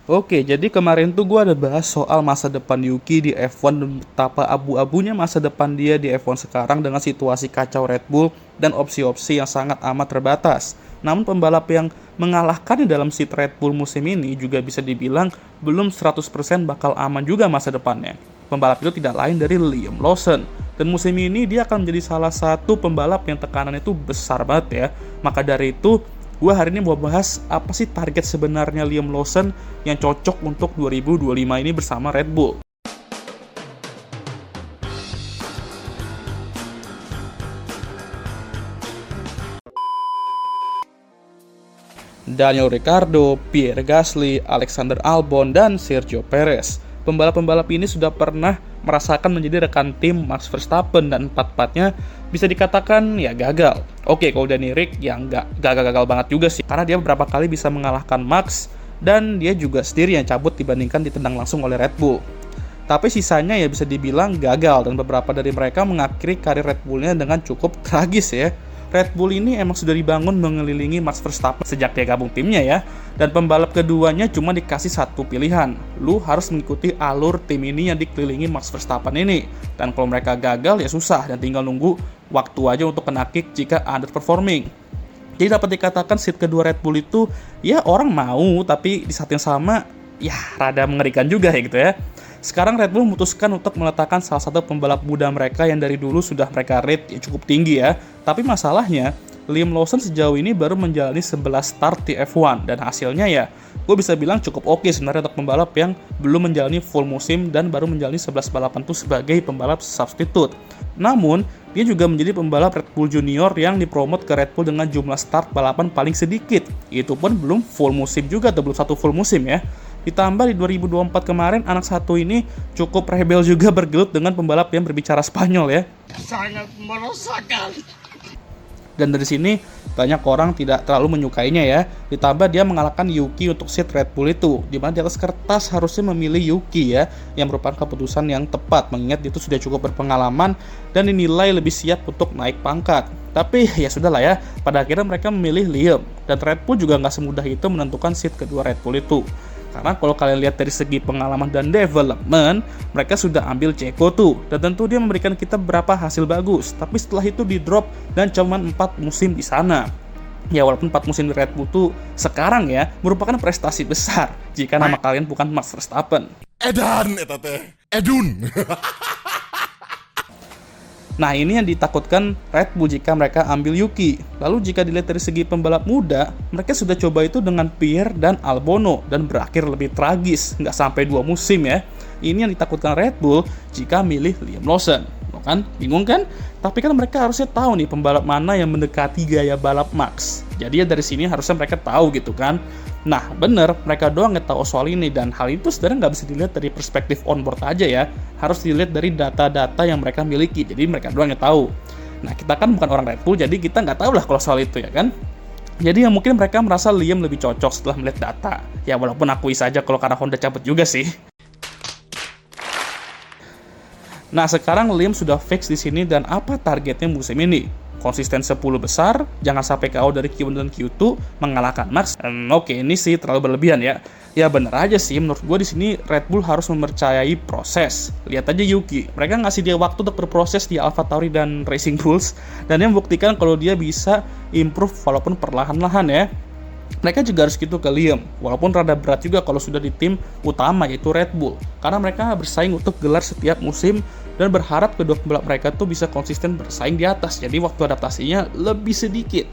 Oke, jadi kemarin tuh gue ada bahas soal masa depan Yuki di F1 dan betapa abu-abunya masa depan dia di F1 sekarang dengan situasi kacau Red Bull dan opsi-opsi yang sangat amat terbatas. Namun pembalap yang mengalahkannya dalam seat Red Bull musim ini juga bisa dibilang belum 100% bakal aman juga masa depannya. Pembalap itu tidak lain dari Liam Lawson. Dan musim ini dia akan menjadi salah satu pembalap yang tekanannya itu besar banget ya. Maka dari itu, gue hari ini mau bahas apa sih target sebenarnya Liam Lawson yang cocok untuk 2025 ini bersama Red Bull. Daniel Ricciardo, Pierre Gasly, Alexander Albon, dan Sergio Perez. Pembalap-pembalap ini sudah pernah merasakan menjadi rekan tim Max Verstappen dan empat-empatnya bisa dikatakan ya gagal. Oke, kalau Danny Ric ya nggak gagal-gagal banget juga sih, karena dia beberapa kali bisa mengalahkan Max dan dia juga sendiri yang cabut dibandingkan ditendang langsung oleh Red Bull. Tapi sisanya ya bisa dibilang gagal dan beberapa dari mereka mengakhiri karir Red Bull-nya dengan cukup tragis ya. Red Bull ini emang sudah dibangun mengelilingi Max Verstappen sejak dia gabung timnya ya. Dan pembalap keduanya cuma dikasih satu pilihan. Lu harus mengikuti alur tim ini yang dikelilingi Max Verstappen ini. Dan kalau mereka gagal ya susah dan tinggal nunggu waktu aja untuk kena kick jika underperforming. Jadi dapat dikatakan seat kedua Red Bull itu ya orang mau, tapi di saat yang sama ya rada mengerikan juga ya gitu ya. Sekarang Red Bull memutuskan untuk meletakkan salah satu pembalap muda mereka yang dari dulu sudah mereka rate ya cukup tinggi ya. Tapi masalahnya, Liam Lawson sejauh ini baru menjalani 11 start di F1 dan hasilnya ya gue bisa bilang cukup oke sebenarnya untuk pembalap yang belum menjalani full musim dan baru menjalani 11 balapan itu sebagai pembalap substitute. Namun, dia juga menjadi pembalap Red Bull Junior yang dipromot ke Red Bull dengan jumlah start balapan paling sedikit. Itu pun belum full musim juga atau belum satu full musim ya. Ditambah di 2024 kemarin anak satu ini cukup rebel juga bergelut dengan pembalap yang berbicara Spanyol ya. Sangat merosakkan. Dan dari sini banyak orang tidak terlalu menyukainya ya. Ditambah dia mengalahkan Yuki untuk seat Red Bull itu, dimana di atas kertas harusnya memilih Yuki ya, yang merupakan keputusan yang tepat mengingat dia itu sudah cukup berpengalaman dan dinilai lebih siap untuk naik pangkat. Tapi ya sudahlah ya, pada akhirnya mereka memilih Liam. Dan Red Bull juga nggak semudah itu menentukan seat kedua Red Bull itu. Karena kalau kalian lihat dari segi pengalaman dan development, mereka sudah ambil Checo tuh. Dan tentu dia memberikan kita beberapa hasil bagus. Tapi setelah itu di drop dan cuman 4 musim di sana. Ya walaupun 4 musim di Red Bull tuh sekarang ya merupakan prestasi besar jika nama kalian bukan Max Verstappen. Edan eta teh. Edun. Nah ini yang ditakutkan Red Bull jika mereka ambil Yuki. Lalu jika dilihat dari segi pembalap muda, mereka sudah coba itu dengan Pierre dan Albon dan berakhir lebih tragis, nggak sampai 2 musim ya. Ini yang ditakutkan Red Bull jika milih Liam Lawson. Kan? Bingung kan? Tapi kan mereka harusnya tahu nih pembalap mana yang mendekati gaya balap Max. Jadi ya dari sini harusnya mereka tahu gitu kan. Nah bener, mereka doang nggak tahu soal ini dan hal itu sebenarnya nggak bisa dilihat dari perspektif onboard aja ya. Harus dilihat dari data-data yang mereka miliki. Jadi mereka doang yang tahu. Nah kita kan bukan orang Red Bull, jadi kita nggak tahu lah kalau soal itu ya kan. Jadi yang mungkin mereka merasa Liam lebih cocok setelah melihat data. Ya walaupun akui saja kalau karena Honda cabut juga sih. Nah sekarang Liam sudah fix di sini dan apa targetnya musim ini? Konsisten 10 besar, jangan sampai KO dari Q1 dan Q2, mengalahkan Max. Oke, ini sih terlalu berlebihan ya. Ya bener aja sih, menurut gue di sini Red Bull harus mempercayai proses. Lihat aja Yuki, mereka ngasih dia waktu untuk berproses di AlphaTauri dan Racing Bulls, dan dia membuktikan kalau dia bisa improve walaupun perlahan-lahan ya. Mereka juga harus gitu ke Liam, walaupun rada berat juga kalau sudah di tim utama yaitu Red Bull. Karena mereka bersaing untuk gelar setiap musim dan berharap kedua pembalap mereka tuh bisa konsisten bersaing di atas. Jadi waktu adaptasinya lebih sedikit.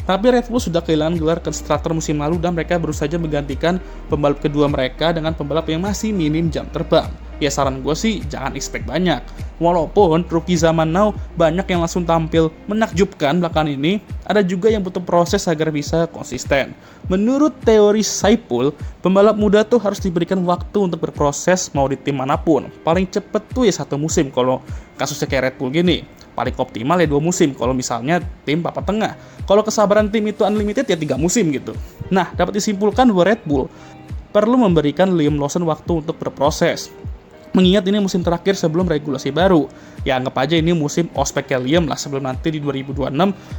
Tapi Red Bull sudah kehilangan gelar konstruktor musim lalu dan mereka baru saja menggantikan pembalap kedua mereka dengan pembalap yang masih minim jam terbang. Ya saran gue sih jangan expect banyak. Walaupun rookie zaman now banyak yang langsung tampil menakjubkan belakangan ini, ada juga yang butuh proses agar bisa konsisten. Menurut teori Saipul, pembalap muda tuh harus diberikan waktu untuk berproses mau di tim manapun. Paling cepet tuh ya 1 musim kalau kasusnya kayak Red Bull gini. Paling optimal ya 2 musim kalau misalnya tim papan tengah. Kalau kesabaran tim itu unlimited ya 3 musim gitu. Nah, dapat disimpulkan bahwa Red Bull perlu memberikan Liam Lawson waktu untuk berproses. Mengingat ini musim terakhir sebelum regulasi baru. Ya anggap aja ini musim ospeknya Liam lah sebelum nanti di 2026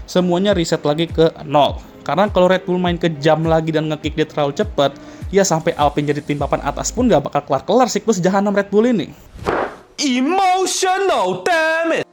semuanya reset lagi ke 0. Karena kalau Red Bull main kejam lagi dan nge-kick dia terlalu cepat, ya sampai Alpine jadi tim papan atas pun gak bakal kelar-kelar siklus jahanam Red Bull ini. Emotional, damn it!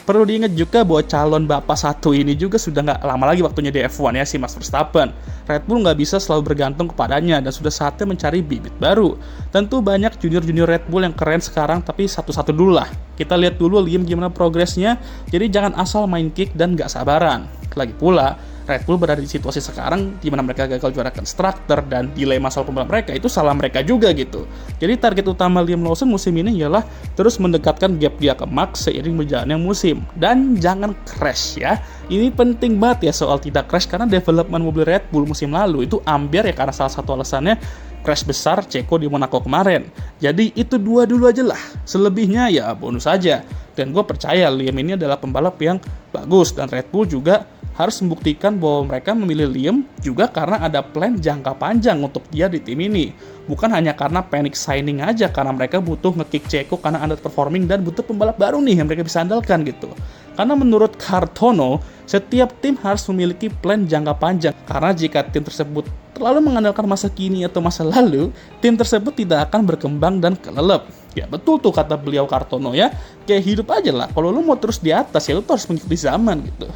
Perlu diingat juga bahwa calon bapak satu ini juga sudah nggak lama lagi waktunya di F1 ya, si Max Verstappen. Red Bull nggak bisa selalu bergantung kepadanya dan sudah saatnya mencari bibit baru. Tentu banyak junior-junior Red Bull yang keren sekarang, tapi satu-satu dulu lah. Kita lihat dulu Liam gimana progresnya, jadi jangan asal main kick dan nggak sabaran. Lagi pula, Red Bull berada di situasi sekarang di mana mereka gagal juara konstruktor dan delay masalah pembalap mereka, itu salah mereka juga gitu. Jadi target utama Liam Lawson musim ini ialah terus mendekatkan gap dia ke Max seiring berjalannya musim. Dan jangan crash ya. Ini penting banget ya soal tidak crash, karena development mobil Red Bull musim lalu itu ambiar ya karena salah satu alasannya crash besar Checo di Monaco kemarin. Jadi itu dua dulu aja lah. Selebihnya ya bonus aja. Dan gue percaya Liam ini adalah pembalap yang bagus dan Red Bull juga harus membuktikan bahwa mereka memilih Liam juga karena ada plan jangka panjang untuk dia di tim ini. Bukan hanya karena panic signing aja, karena mereka butuh nge-kick Checo karena underperforming dan butuh pembalap baru nih yang mereka bisa andalkan gitu. Karena menurut Cartono, setiap tim harus memiliki plan jangka panjang. Karena jika tim tersebut terlalu mengandalkan masa kini atau masa lalu, tim tersebut tidak akan berkembang dan kelelep. Ya betul tuh kata beliau Cartono ya, kayak hidup aja lah. Kalau lu mau terus di atas ya lu harus mengikuti zaman gitu.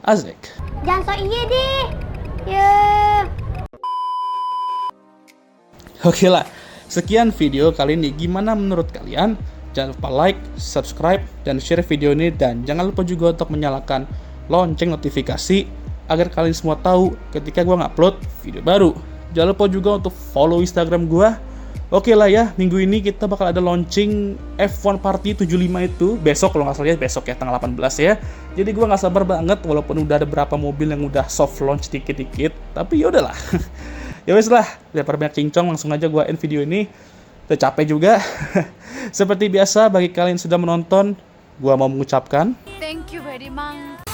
Asik. Jangan so iya deh. Ya. Oke lah, sekian video kali ini. Gimana menurut kalian? Jangan lupa like, subscribe, dan share video ini. Dan jangan lupa juga untuk menyalakan lonceng notifikasi agar kalian semua tahu ketika gue ngupload video baru. Jangan lupa juga untuk follow Instagram gue. Oke lah ya, minggu ini kita bakal ada launching F1 Party 75 itu. Besok kalau nggak salah ya, besok ya, tanggal 18 ya. Jadi gue nggak sabar banget, walaupun udah ada beberapa mobil yang udah soft launch dikit-dikit. Tapi yaudahlah. Ya wes lah, daripada banyak cincong, langsung aja gue end video ini. Udah capek juga. Seperti biasa, bagi kalian yang sudah menonton, gue mau mengucapkan Thank you very much.